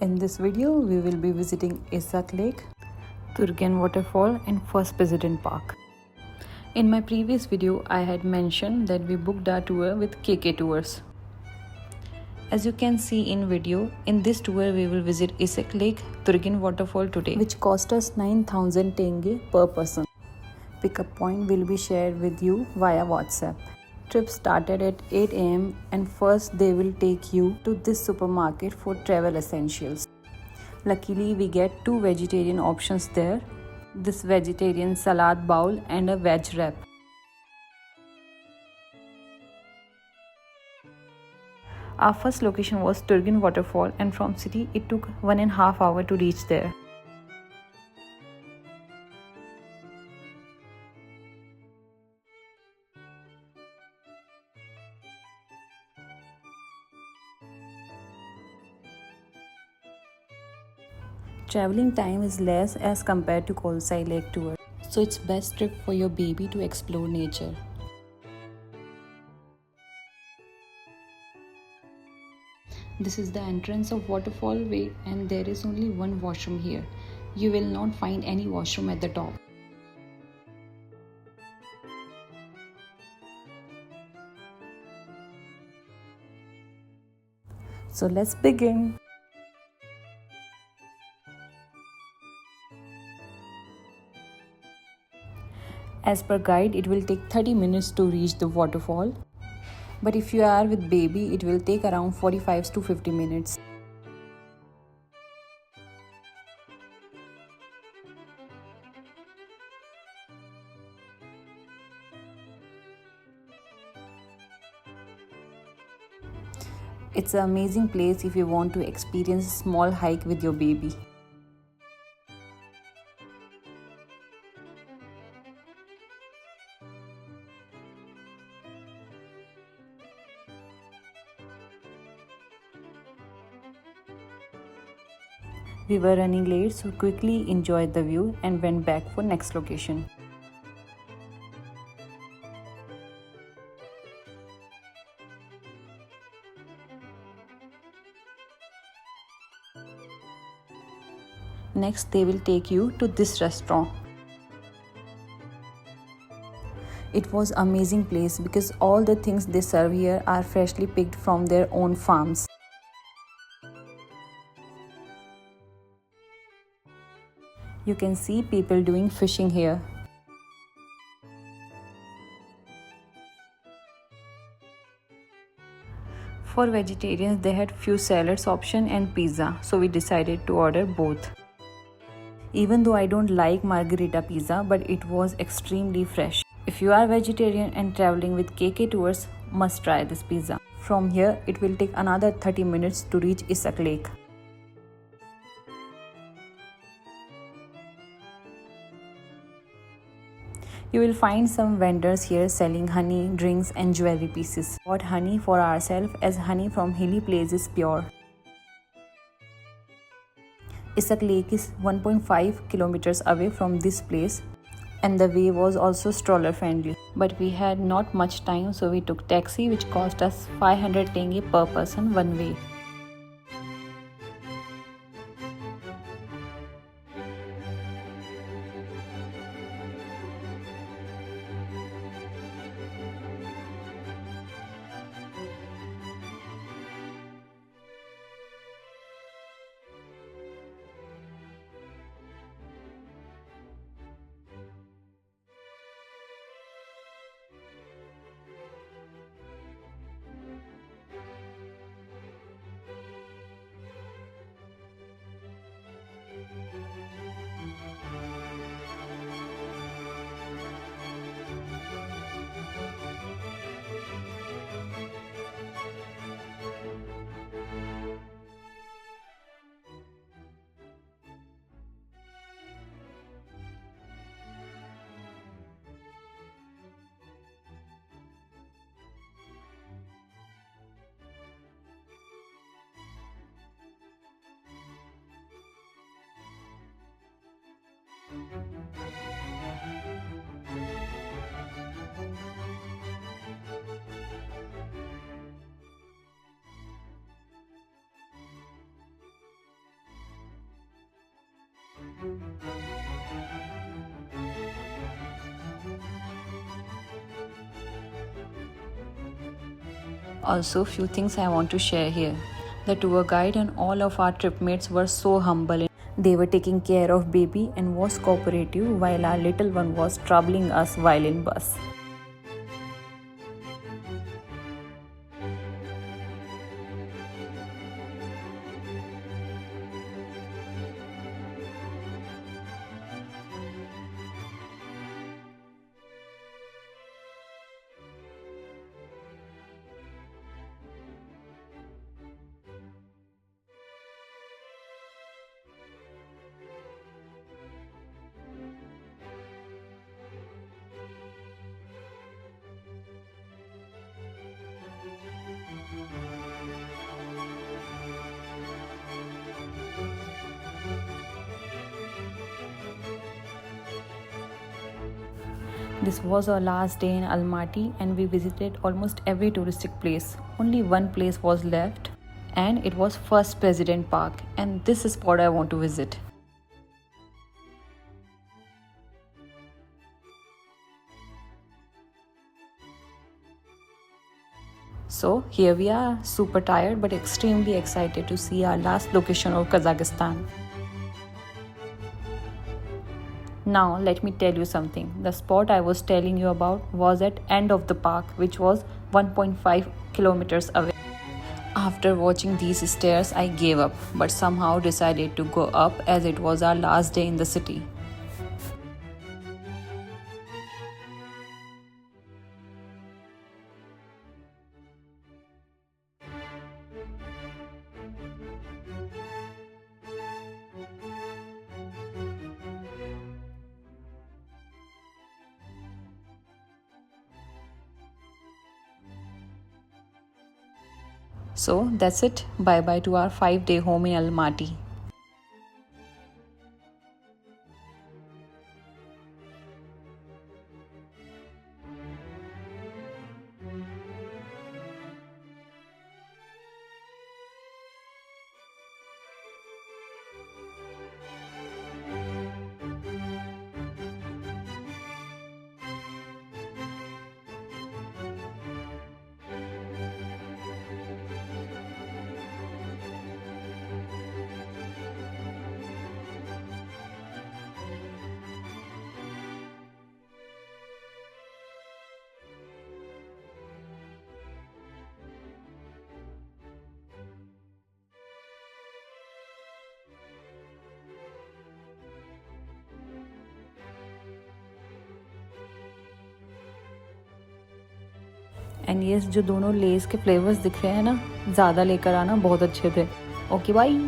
In this video, we will be visiting Issyk Lake, Turgen waterfall and First President Park. In my previous video, I had mentioned that we booked our tour with kktours. As you can see in video, in this tour we will visit Issyk Lake, Turgen waterfall today, which cost us 9,000 tenge per person. Pickup point will be shared with you via WhatsApp. Trip started at 8 am and first they will take you to this supermarket for travel essentials. Luckily we get two vegetarian options there, this vegetarian salad bowl and a veg wrap. Our first location was Turgen waterfall and from city it took 1.5 hours to reach there. Traveling time is less as compared to Issyk Lake tour, so it's best trip for your baby to explore nature. This is the entrance of waterfall way and there is only one washroom here. You will not find any washroom at the top. So let's begin. As per guide, it will take 30 minutes to reach the waterfall. But if you are with baby, it will take around 45 to 50 minutes. It's an amazing place if you want to experience a small hike with your baby. We were running late, so quickly enjoyed the view and went back for next location. Next, they will take you to this restaurant. It was an amazing place because all the things they serve here are freshly picked from their own farms. You can see people doing fishing here. For vegetarians, they had few salads option and pizza, so we decided to order both. Even though I don't like margherita pizza, but it was extremely fresh. If you are vegetarian and traveling with kktours, must try this pizza. From here, it will take another 30 minutes to reach Issyk Lake. You will find some vendors here selling honey, drinks and jewelry pieces. Bought honey for ourselves as honey from hilly place is pure. Issyk Lake is 1.5 kilometers away from this place and the way was also stroller friendly. But we had not much time, so we took taxi which cost us 500 tenge per person one way. Also, few things I want to share here. The tour guide and all of our trip mates were so humble. They were taking care of baby and was cooperative while our little one was troubling us while in bus. This was our last day in Almaty and we visited almost every touristic place. Only one place was left and it was First President Park, and this is what I want to visit. So here we are, super tired but extremely excited to see our last location of Kazakhstan. Now let me tell you something. The spot I was telling you about was at end of the park, which was 1.5 kilometers away. After watching these stairs, I gave up, but somehow decided to go up as it was our last day in the city. So that's it. Bye bye to our 5-day home in Almaty. And ये जो दोनों less के flavours दिख रहे हैं ना, ज़्यादा लेकर आना, बहुत अच्छे थे. Okay bye.